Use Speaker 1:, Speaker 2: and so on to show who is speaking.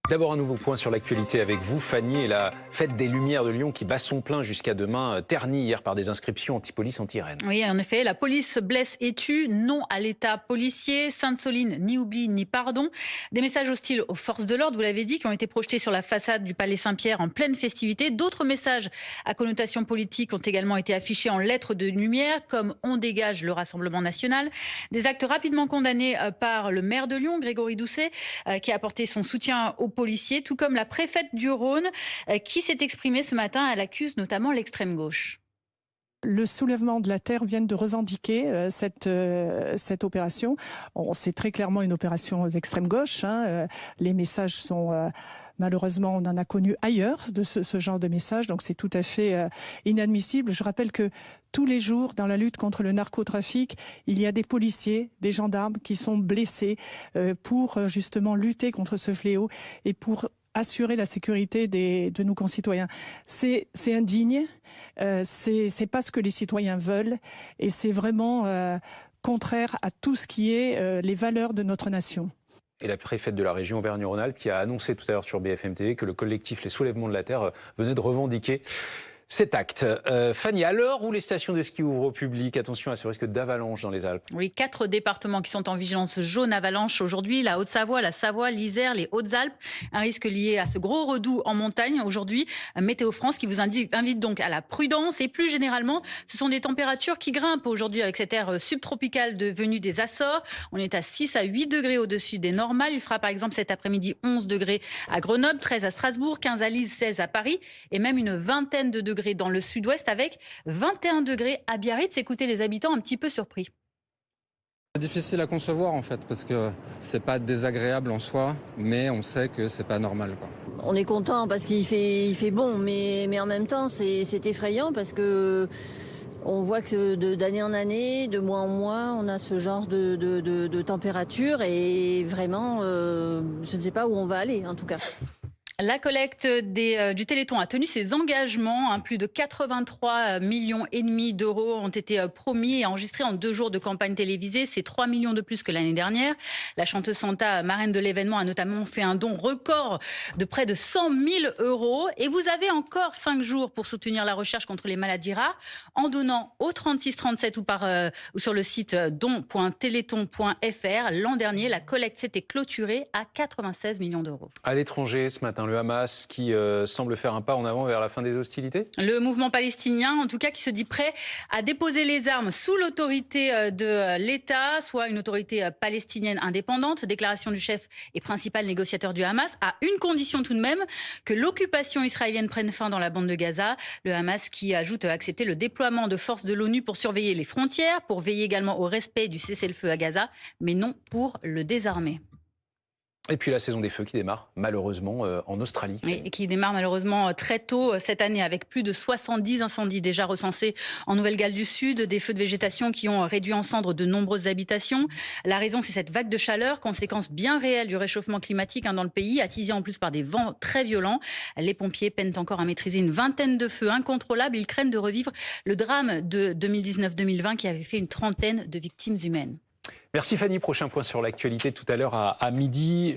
Speaker 1: D'abord, un nouveau point sur l'actualité avec vous, Fanny, et la fête des Lumières de Lyon qui bat son plein jusqu'à demain, ternie hier par des inscriptions anti-police, anti-RN.
Speaker 2: Oui, en effet, la police blesse et tue, non à l'État policier, Sainte-Soline, ni oubli, ni pardon. Des messages hostiles aux forces de l'ordre, vous l'avez dit, qui ont été projetés sur la façade du Palais Saint-Pierre en pleine festivité. D'autres messages à connotation politique ont également été affichés en lettres de lumière, comme On dégage le Rassemblement national. Des actes rapidement condamnés par le maire de Lyon, Grégory Doucet, qui a apporté son soutien aux policiers, tout comme la préfète du Rhône, qui s'est exprimée ce matin. Elle accuse notamment l'extrême gauche.
Speaker 3: Le soulèvement de la terre vient de revendiquer cette opération. C'est très clairement une opération d'extrême gauche. Les messages sont malheureusement, on en a connu ailleurs de ce genre de messages, donc c'est tout à fait inadmissible. Je rappelle que tous les jours, dans la lutte contre le narcotrafic, il y a des policiers, des gendarmes qui sont blessés pour justement lutter contre ce fléau et pour assurer la sécurité de nos concitoyens. C'est indigne, c'est pas ce que les citoyens veulent et c'est vraiment contraire à tout ce qui est les valeurs de notre nation.
Speaker 1: Et la préfète de la région Auvergne-Rhône-Alpes qui a annoncé tout à l'heure sur BFM TV que le collectif Les Soulèvements de la Terre venait de revendiquer cet acte. Fanny, à l'heure où les stations de ski ouvrent au public, attention à ce risque d'avalanche dans les Alpes.
Speaker 2: Oui, 4 départements qui sont en vigilance jaune avalanche aujourd'hui. La Haute-Savoie, la Savoie, l'Isère, les Hautes-Alpes. Un risque lié à ce gros redout en montagne. Aujourd'hui, Météo France qui vous invite donc à la prudence. Et plus généralement, ce sont des températures qui grimpent aujourd'hui avec cet air subtropical venu des Açores. On est à 6 à 8 degrés au-dessus des normales. Il fera par exemple cet après-midi 11 degrés à Grenoble, 13 à Strasbourg, 15 à Lille, 16 à Paris et même une vingtaine de degrés dans le sud-ouest avec 21 degrés à Biarritz. Écoutez les habitants un petit peu surpris.
Speaker 4: C'est difficile à concevoir en fait parce que c'est pas désagréable en soi, mais on sait que c'est pas normal, quoi.
Speaker 5: On est content parce qu'il fait bon, mais en même temps c'est effrayant parce que on voit que d'année en année, de mois en mois, on a ce genre de température et vraiment, je ne sais pas où on va aller en tout cas.
Speaker 2: La collecte du Téléthon a tenu ses engagements. Plus de 83,5 millions d'euros ont été promis et enregistrés en 2 jours de campagne télévisée. C'est 3 millions de plus que l'année dernière. La chanteuse Santa, marraine de l'événement, a notamment fait un don record de près de 100 000 euros. Et vous avez encore 5 jours pour soutenir la recherche contre les maladies rares en donnant au 36 37 ou sur le site don.téléthon.fr. L'an dernier, la collecte s'était clôturée à 96 millions d'euros.
Speaker 1: À l'étranger, ce matin, le Hamas qui semble faire un pas en avant vers la fin des hostilités.
Speaker 2: Le mouvement palestinien, en tout cas, qui se dit prêt à déposer les armes sous l'autorité de l'État, soit une autorité palestinienne indépendante. Déclaration du chef et principal négociateur du Hamas, à une condition tout de même, que l'occupation israélienne prenne fin dans la bande de Gaza. Le Hamas qui ajoute accepter le déploiement de forces de l'ONU pour surveiller les frontières, pour veiller également au respect du cessez-le-feu à Gaza, mais non pour le désarmer.
Speaker 1: Et puis la saison des feux qui démarre malheureusement en Australie.
Speaker 2: Et qui démarre malheureusement très tôt cette année avec plus de 70 incendies déjà recensés en Nouvelle-Galles du Sud, des feux de végétation qui ont réduit en cendres de nombreuses habitations. La raison, c'est cette vague de chaleur, conséquence bien réelle du réchauffement climatique dans le pays, attisée en plus par des vents très violents. Les pompiers peinent encore à maîtriser une vingtaine de feux incontrôlables. Ils craignent de revivre le drame de 2019-2020 qui avait fait une trentaine de victimes humaines.
Speaker 1: Merci Fanny, prochain point sur l'actualité tout à l'heure à midi.